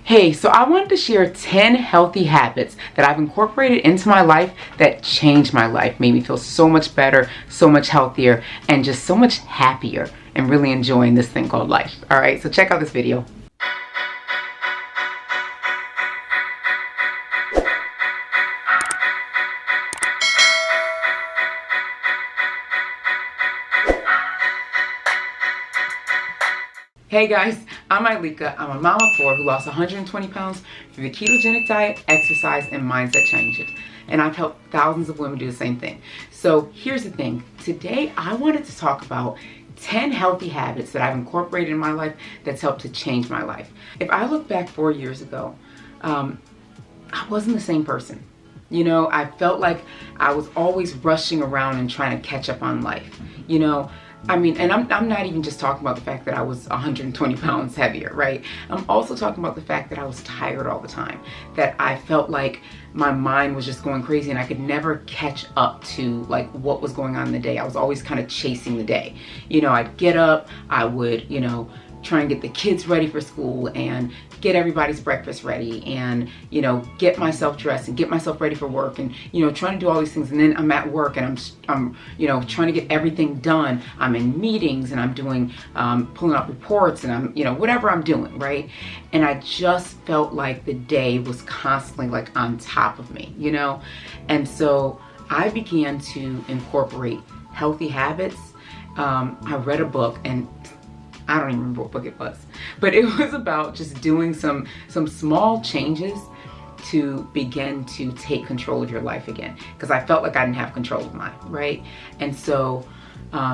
Hey, so I wanted to share 10 healthy habits that I've incorporated into my life that changed my life, made me feel so much better, so much healthier, and just so much happier and really enjoying this thing called life. All right, so check out this video. Hey guys, I'm Ailika. I'm a mom of 4 who lost 120 pounds through the ketogenic diet, exercise, and mindset changes. And I've helped thousands of women do the same thing. So here's the thing. Today, I wanted to talk about 10 healthy habits that I've incorporated in my life that's helped to change my life. If I look back 4 years ago, I wasn't the same person. You know, I felt like I was always rushing around and trying to catch up on life. You know, I mean, and I'm not even just talking about the fact that I was 120 pounds heavier, right? I'm also talking about the fact that I was tired all the time, that I felt like my mind was just going crazy and I could never catch up to like what was going on in the day. I was always kind of chasing the day. You know, I'd get up, I would, try and get the kids ready for school and get everybody's breakfast ready and, get myself dressed and get myself ready for work and, trying to do all these things. And then I'm at work and I'm trying to get everything done. I'm in meetings and I'm doing, pulling out reports and I'm, whatever I'm doing, right? And I just felt like the day was constantly like on top of me, And so I began to incorporate healthy habits. I read a book, and I don't even remember what book it was, but it was about just doing some small changes to begin to take control of your life again, because I felt like I didn't have control of mine, right? And so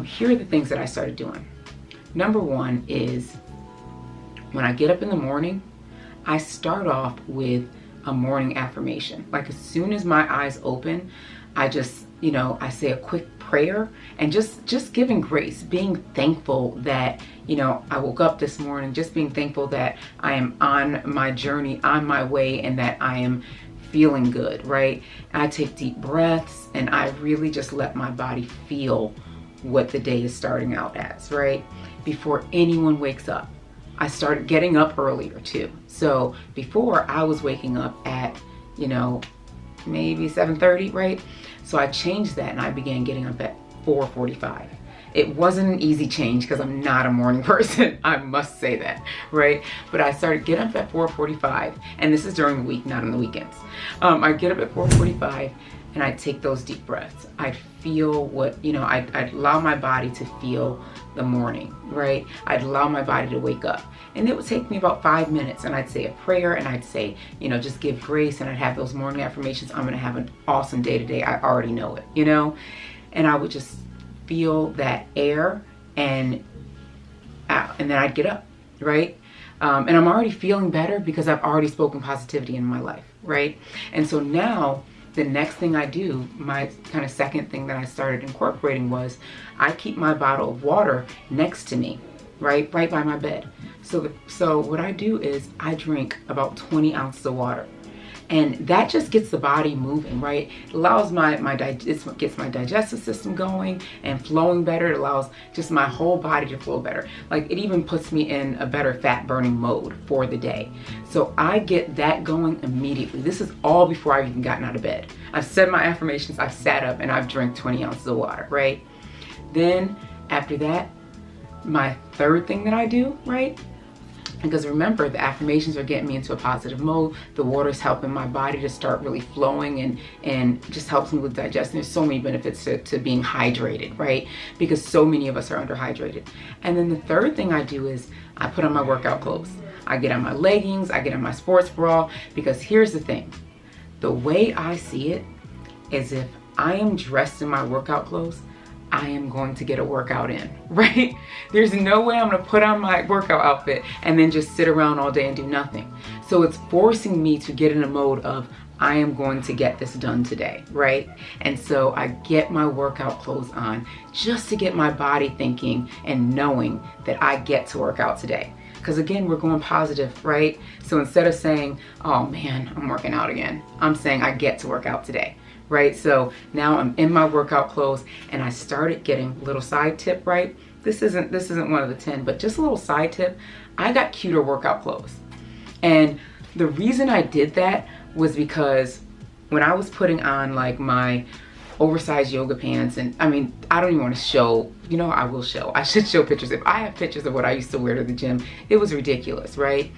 here are the things that I started doing. Number one is when I get up in the morning, I start off with a morning affirmation. Like as soon as my eyes open, I just, I say a quick prayer and just giving grace, being thankful that, I woke up this morning, just being thankful that I am on my journey, on my way, and that I am feeling good, right? I take deep breaths and I really just let my body feel what the day is starting out as, right? Before anyone wakes up. I started getting up earlier too. So before I was waking up at, maybe 7:30, right? So I changed that and I began getting up at 4:45. It wasn't an easy change because I'm not a morning person. I must say that, right? But I started getting up at 4:45, and this is during the week, not on the weekends. I get up at 4:45 and I take those deep breaths. I feel what, I'd allow my body to feel the morning, right? I'd allow my body to wake up. And it would take me about 5 minutes, and I'd say a prayer and I'd say, just give grace, and I'd have those morning affirmations. I'm gonna have an awesome day today. I already know it, And I would just feel that air and then I'd get up, right? And I'm already feeling better because I've already spoken positivity in my life, right? And so now the next thing I do, my kind of second thing that I started incorporating was I keep my bottle of water next to me, right by my bed. So what I do is I drink about 20 ounces of water. And that just gets the body moving, right? It allows it gets my digestive system going and flowing better. It allows just my whole body to flow better. Like it even puts me in a better fat burning mode for the day. So I get that going immediately. This is all before I've even gotten out of bed. I've said my affirmations, I've sat up, and I've drank 20 ounces of water, right? Then after that, my third thing that I do, right? Because remember, the affirmations are getting me into a positive mode. The water's helping my body to start really flowing and just helps me with digestion. There's so many benefits to being hydrated, right? Because so many of us are underhydrated. And then the third thing I do is I put on my workout clothes. I get on my leggings, I get on my sports bra, because here's the thing. The way I see it is if I am dressed in my workout clothes, I am going to get a workout in, right? There's no way I'm gonna put on my workout outfit and then just sit around all day and do nothing. So it's forcing me to get in a mode of, I am going to get this done today, right? And so I get my workout clothes on just to get my body thinking and knowing that I get to work out today. Because again, we're going positive, right? So instead of saying, oh man, I'm working out again, I'm saying I get to work out today. Right? So now I'm in my workout clothes and I started getting a little side tip, right? This isn't one of the 10, but just a little side tip. I got cuter workout clothes. And The reason I did that was because when I was putting on like my oversized yoga pants, and I mean, I don't even want to show, you know, I will show, I should show pictures. If I have pictures of what I used to wear to the gym, it was ridiculous, right?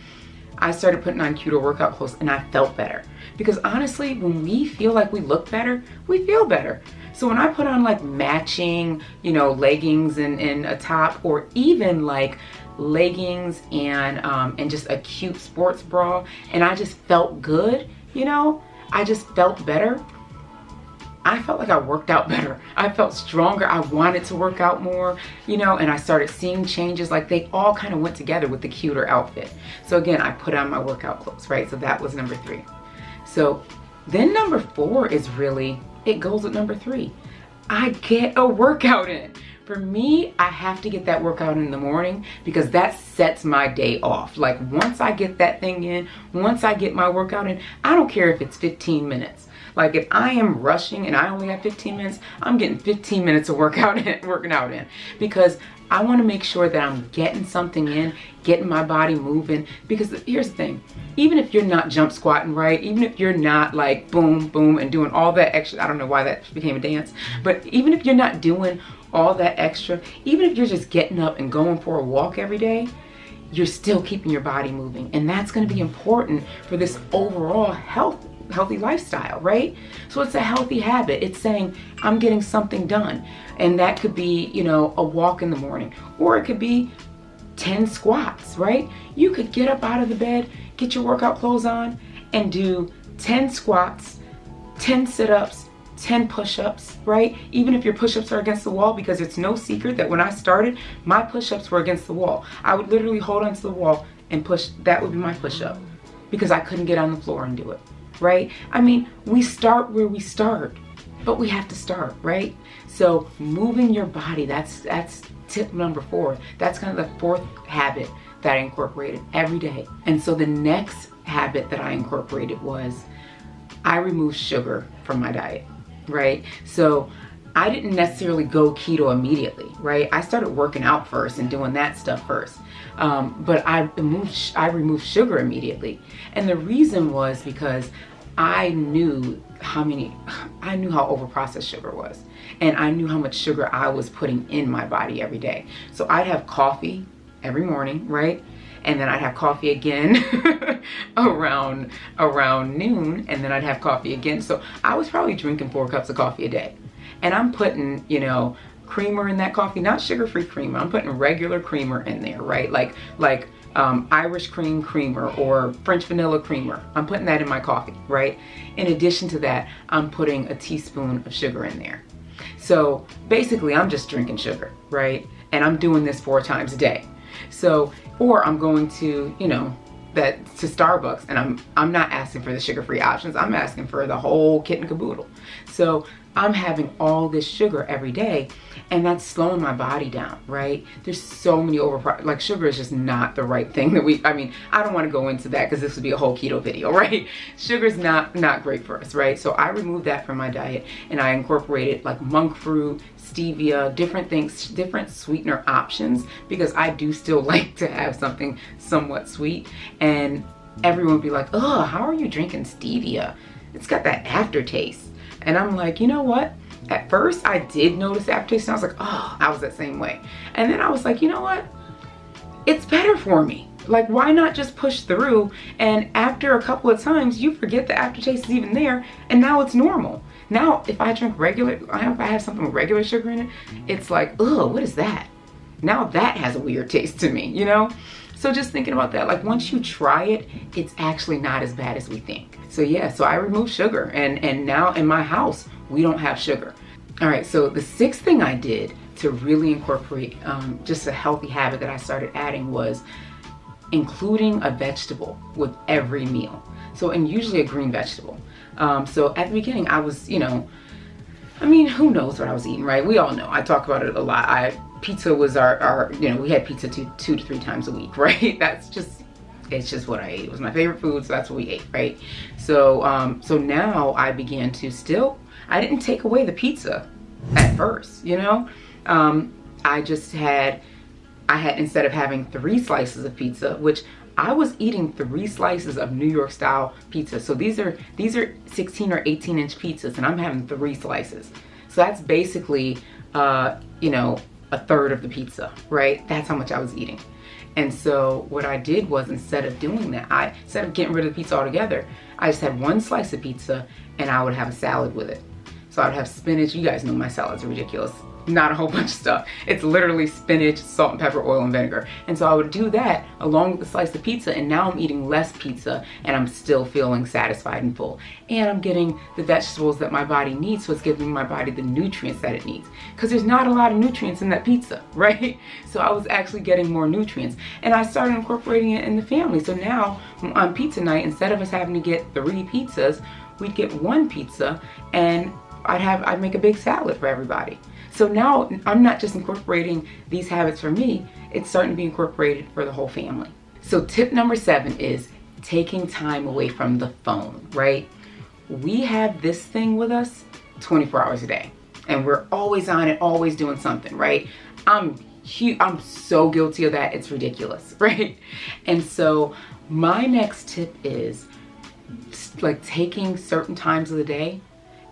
I started putting on cuter workout clothes and I felt better. Because honestly, when we feel like we look better, we feel better. So when I put on like matching, you know, leggings and a top, or even like leggings and just a cute sports bra, and I just felt good, you know, I just felt better. I felt like I worked out better. I felt stronger. I wanted to work out more, you know, and I started seeing changes. Like they all kind of went together with the cuter outfit. So again, I put on my workout clothes, right? So that was number 3. So then number 4 is really, it goes with number 3. I get a workout in. For me, I have to get that workout in the morning because that sets my day off. Like once I get that thing in, once I get my workout in, I don't care if it's 15 minutes. Like if I am rushing and I only have 15 minutes, I'm getting 15 minutes of working out in, because I want to make sure that I'm getting something in, getting my body moving. Because here's the thing, even if you're not jump squatting, right? Even if you're not like boom, boom, and doing all that extra, I don't know why that became a dance, but even if you're not doing all that extra, even if you're just getting up and going for a walk every day, you're still keeping your body moving. And that's going to be important for this overall healthy lifestyle, right? So it's a healthy habit. It's saying I'm getting something done, and that could be, you know, a walk in the morning, or it could be 10 squats, right? You could get up out of the bed, get your workout clothes on, and do 10 squats, 10 sit-ups, 10 push-ups, right? Even if your push-ups are against the wall, because it's no secret that when I started, my push-ups were against the wall. I would literally hold onto the wall and push. That would be my push-up, because I couldn't get on the floor and do it. Right? I mean, we start where we start, but we have to start, right? So moving your body, that's tip number 4. That's kind of the 4th habit that I incorporated every day. And so the next habit that I incorporated was I removed sugar from my diet, right? So I didn't necessarily go keto immediately, right? I started working out first and doing that stuff first. But I removed sugar immediately. And the reason was because I knew how overprocessed sugar was. And I knew how much sugar I was putting in my body every day. So I'd have coffee every morning, right? And then I'd have coffee again around noon, and then I'd have coffee again. So I was probably drinking 4 cups of coffee a day. And I'm putting, you know, creamer in that coffee, not sugar-free creamer. I'm putting regular creamer in there, right? Like Irish cream creamer or French vanilla creamer. I'm putting that in my coffee, right? In addition to that, I'm putting a teaspoon of sugar in there. So basically, I'm just drinking sugar, right? And I'm doing this 4 times a day. So, or I'm going to, you know, to Starbucks, and I'm not asking for the sugar-free options. I'm asking for the whole kit and caboodle. So I'm having all this sugar every day, and that's slowing my body down, right? There's so many like sugar is just not the right thing that I mean, I don't want to go into that because this would be a whole keto video, right? Sugar's not great for us, right? So I removed that from my diet, and I incorporated like monk fruit, stevia, different things, different sweetener options, because I do still like to have something somewhat sweet. And everyone would be like, oh, how are you drinking stevia? It's got that aftertaste. And I'm like, you know what? At first I did notice aftertaste, and I was like, oh, I was that same way. And then I was like, you know what? It's better for me. Like, why not just push through? And after a couple of times, you forget the aftertaste is even there, and now it's normal. Now, if I drink if I have something with regular sugar in it, it's like, ugh, what is that? Now that has a weird taste to me, you know? So just thinking about that, like once you try it, it's actually not as bad as we think. So yeah, so I removed sugar, and now in my house, we don't have sugar. All right, so the 6th thing I did to really incorporate just a healthy habit that I started adding was including a vegetable with every meal. So, and usually a green vegetable. So at the beginning, I was, you know, I mean, who knows what I was eating, right? We all know. I talk about it a lot. Pizza was our, you know, we had pizza 2 to 3 times a week, right? It's just what I ate. It was my favorite food, so that's what we ate, right? So, so now I began to I didn't take away the pizza at first, you know? I had, instead of having 3 slices of pizza, which I was eating 3 slices of New York style pizza. So these are 16 or 18-inch pizzas, and I'm having 3 slices. So that's basically, you know, a third of the pizza, right? That's how much I was eating. And so what I did was, instead of doing that, instead of getting rid of the pizza altogether, I just had 1 slice of pizza and I would have a salad with it. So I would have spinach. You guys know my salads are ridiculous. Not a whole bunch of stuff. It's literally spinach, salt and pepper, oil and vinegar. And so I would do that along with the slice of pizza, and now I'm eating less pizza and I'm still feeling satisfied and full. And I'm getting the vegetables that my body needs, so it's giving my body the nutrients that it needs. Because there's not a lot of nutrients in that pizza, right? So I was actually getting more nutrients. And I started incorporating it in the family. So now on pizza night, instead of us having to get 3 pizzas, we'd get 1 pizza, and I'd make a big salad for everybody. So now I'm not just incorporating these habits for me, it's starting to be incorporated for the whole family. So tip number 7 is taking time away from the phone, right? We have this thing with us 24 hours a day, and we're always on it, always doing something, right? I'm so guilty of that, it's ridiculous, right? And so my next tip is like taking certain times of the day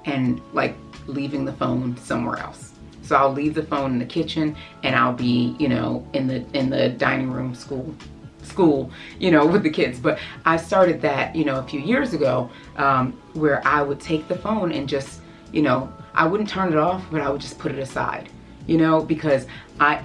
and like leaving the phone somewhere else. So I'll leave the phone in the kitchen, and I'll be, you know, in the dining room, school, you know, with the kids. But I started that, you know, a few years ago, where I would take the phone and just, you know, I wouldn't turn it off, but I would just put it aside, you know, because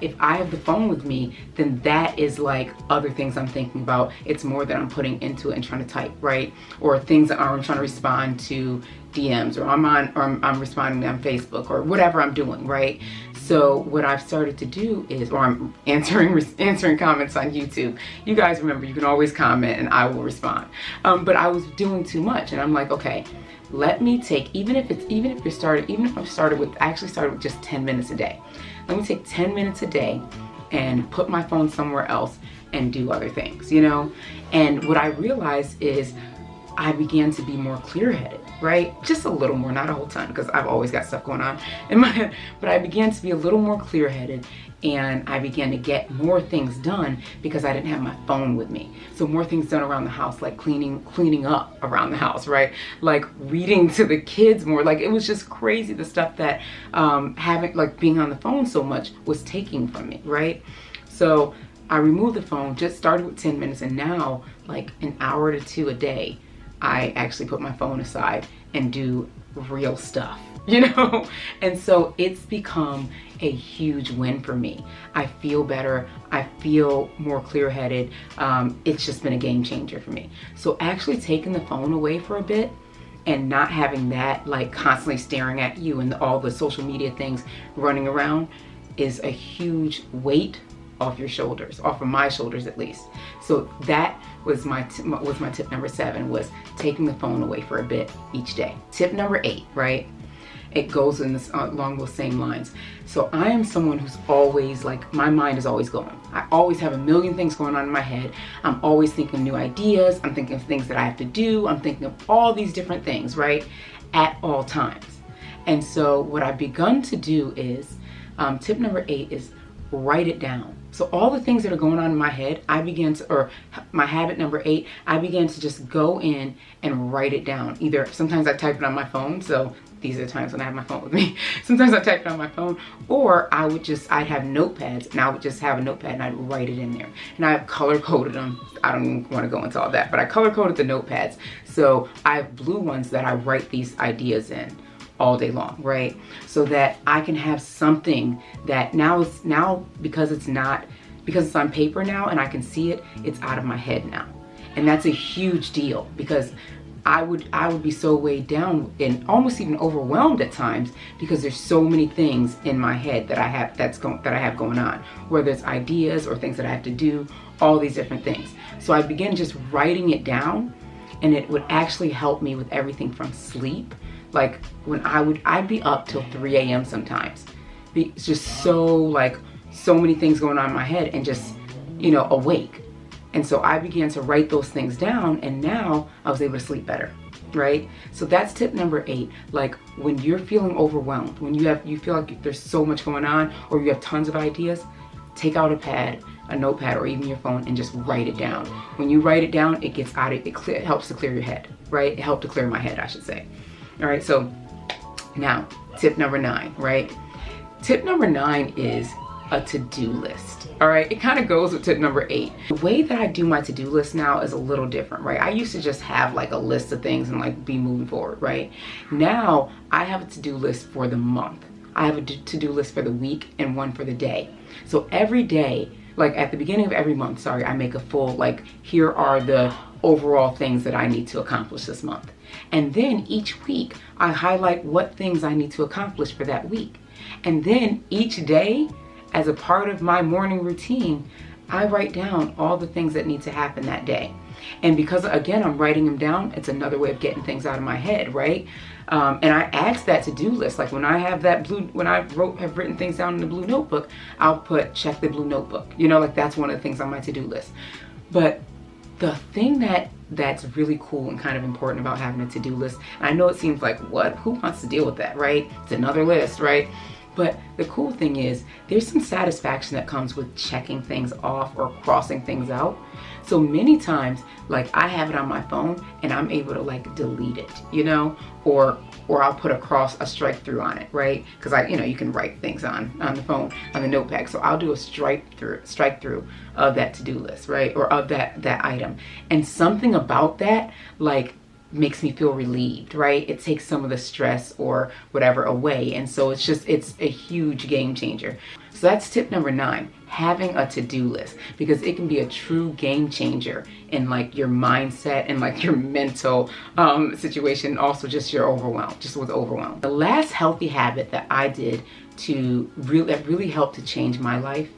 if I have the phone with me, then that is like other things I'm thinking about. It's more that I'm putting into it and trying to type, right? Or things that I'm trying to respond to DMs, or I'm responding on Facebook, or whatever I'm doing, right? So what I've started to do is, or I'm answering comments on YouTube. You guys remember, you can always comment and I will respond. But I was doing too much, and I'm like, okay, let me take, even if I started with just 10 minutes a day. Let me take 10 minutes a day and put my phone somewhere else and do other things, you know? And what I realized is I began to be more clear-headed, right? Just a little more, not a whole ton, because I've always got stuff going on in my head, but I began to be a little more clear-headed, and I began to get more things done because I didn't have my phone with me. So more things done around the house, like cleaning up around the house, right? Like reading to the kids more. Like, it was just crazy, the stuff that being on the phone so much was taking from me, right? So I removed the phone, just started with 10 minutes, and now like an hour to 2 a day, I actually put my phone aside and do real stuff, you know? And so it's become a huge win for me. I feel better. I feel more clear-headed. It's just been a game changer for me. So actually taking the phone away for a bit and not having that like constantly staring at you and all the social media things running around is a huge weight off your shoulders, off of my shoulders at least. So that was my tip number 7, was taking the phone away for a bit each day. Tip number 8, right? It goes in this along those same lines. So I am someone who's always like, my mind is always going. I always have a million things going on in my head. I'm always thinking new ideas. I'm thinking of things that I have to do. I'm thinking of all these different things, right? At all times. And so what I've begun to do is, tip number 8 is write it down. So all the things that are going on in my head, my habit number 8, I began to just go in and write it down. Either sometimes I type it on my phone, so these are the times when I have my phone with me. Sometimes I type it on my phone, or I'd have notepads, and I would just have a notepad and I'd write it in there. And I've color coded them. I don't even want to go into all that, but I color coded the notepads. So I have blue ones that I write these ideas in all day long, right? So that I can have something that now because it's on paper now and I can see it, it's out of my head now. And that's a huge deal, because I would be so weighed down and almost even overwhelmed at times, because there's so many things in my head that I have going on, whether it's ideas or things that I have to do, all these different things. So I began just writing it down, and it would actually help me with everything from sleep. Like when I'd be up till 3 a.m. sometimes. It's just so many things going on in my head, and just, you know, awake. And so I began to write those things down, and now I was able to sleep better, right? So that's tip number 8. Like when you're feeling overwhelmed, when you feel like there's so much going on, or you have tons of ideas, take out a notepad, or even your phone, and just write it down. When you write it down, it gets out of it helps to clear your head, right? It helped to clear my head, I should say. All right, so now tip number 9, right? Tip number 9 is a to-do list. All right, it kind of goes with tip number 8. The way that I do my to-do list now is a little different, right? I used to just have like a list of things and like be moving forward, right? Now I have a to-do list for the month. I have a to-do list for the week and one for the day. So every day, like at the beginning of every month, I make a full, like, here are the overall things that I need to accomplish this month. And then each week I highlight what things I need to accomplish for that week. And then each day, as a part of my morning routine, I write down all the things that need to happen that day. And because, again, I'm writing them down, it's another way of getting things out of my head, right? And I add to that to-do list. Like when I have that have written things down in the blue notebook, I'll put check the blue notebook. You know, like that's one of the things on my to-do list. But the thing that's really cool and kind of important about having a to-do list, and I know it seems like, what? Who wants to deal with that, right? It's another list, right? But the cool thing is there's some satisfaction that comes with checking things off or crossing things out. So many times, like I have it on my phone and I'm able to like delete it, you know, or I'll put a strike through on it, right? Because you can write things on the phone, on the notepad. So I'll do a strike through of that to-do list, right? Or of that item. And something about that, like, makes me feel relieved, right? It takes some of the stress or whatever away. And so it's a huge game changer. So that's tip number 9, having a to-do list, because it can be a true game changer in like your mindset and like your mental situation, also just your overwhelm. The last healthy habit that I did that really helped to change my life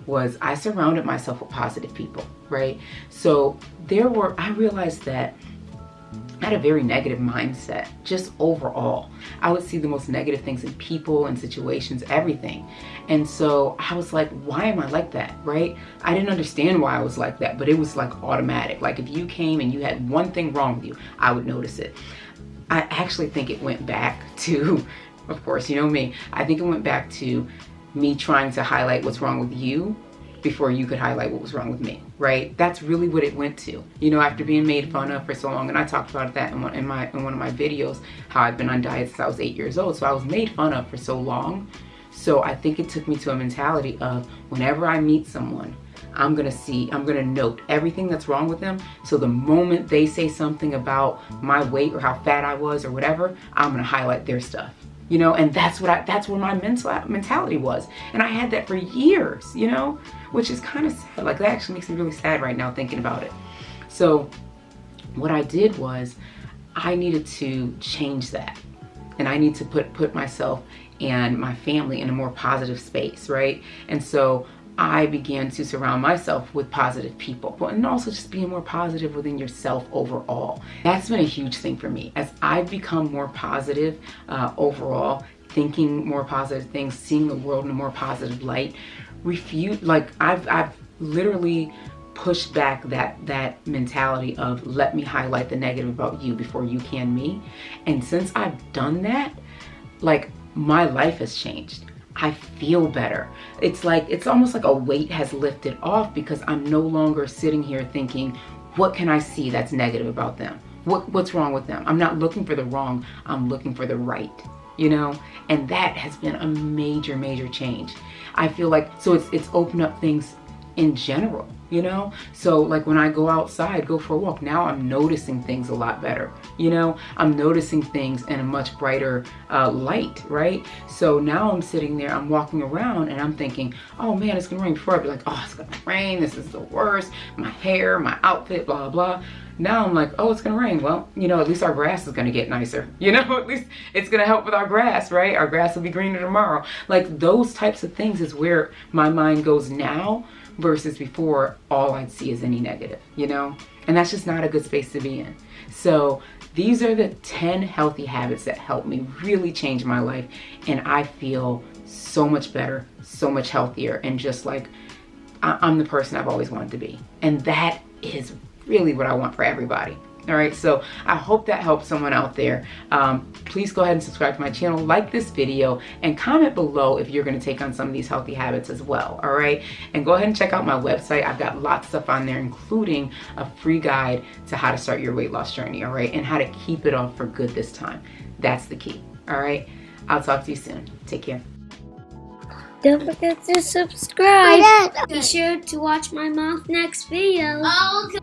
was I surrounded myself with positive people, right? So I realized that I had a very negative mindset, just overall. I would see the most negative things in people and situations, everything. And so I was like, why am I like that, right? I didn't understand why I was like that, but it was like automatic. Like if you came and you had one thing wrong with you, I would notice it. I actually think it went back to, of course, you know me, I think it went back to me trying to highlight what's wrong with you before you could highlight what was wrong with me, right? That's really what it went to. You know, after being made fun of for so long, and I talked about that in one of my videos, how I've been on diet since I was 8 years old. So I was made fun of for so long. So I think it took me to a mentality of whenever I meet someone, I'm gonna note everything that's wrong with them. So the moment they say something about my weight or how fat I was or whatever, I'm gonna highlight their stuff. You know, and that's what my mentality was. And I had that for years, you know, which is kind of sad. Like that actually makes me really sad right now thinking about it. So what I did was I needed to change that. And I need to put myself and my family in a more positive space, right? And so I began to surround myself with positive people, and also just being more positive within yourself overall. That's been a huge thing for me. As I've become more positive overall, thinking more positive things, seeing the world in a more positive light, I've literally pushed back that mentality of let me highlight the negative about you before you can me. And since I've done that, like my life has changed. I feel better. It's almost like a weight has lifted off, because I'm no longer sitting here thinking, what can I see that's negative about them? What's wrong with them? I'm not looking for the wrong, I'm looking for the right, you know? And that has been a major, major change. I feel like, so it's opened up things in general, you know? So like when I go outside, go for a walk, now I'm noticing things a lot better, you know? I'm noticing things in a much brighter light, right? So now I'm sitting there, I'm walking around and I'm thinking, oh man, it's gonna rain. Before I'd be like, oh, it's gonna rain, this is the worst, my hair, my outfit, blah, blah. Now I'm like, oh, it's gonna rain. Well, you know, at least our grass is gonna get nicer. You know, at least it's gonna help with our grass, right? Our grass will be greener tomorrow. Like those types of things is where my mind goes now, versus before all I'd see is any negative, you know? And that's just not a good space to be in. So these are the 10 healthy habits that helped me really change my life. And I feel so much better, so much healthier, and just like I'm the person I've always wanted to be. And that is really what I want for everybody. All right, so I hope that helps someone out there. Please go ahead and subscribe to my channel, like this video, and comment below if you're going to take on some of these healthy habits as well. All right, and go ahead and check out my website. I've got lots of stuff on there, including a free guide to how to start your weight loss journey. All right, and how to keep it off for good this time. That's the key. All right, I'll talk to you soon. Take care. Don't forget to subscribe. Be sure to watch my mom's next video. Okay.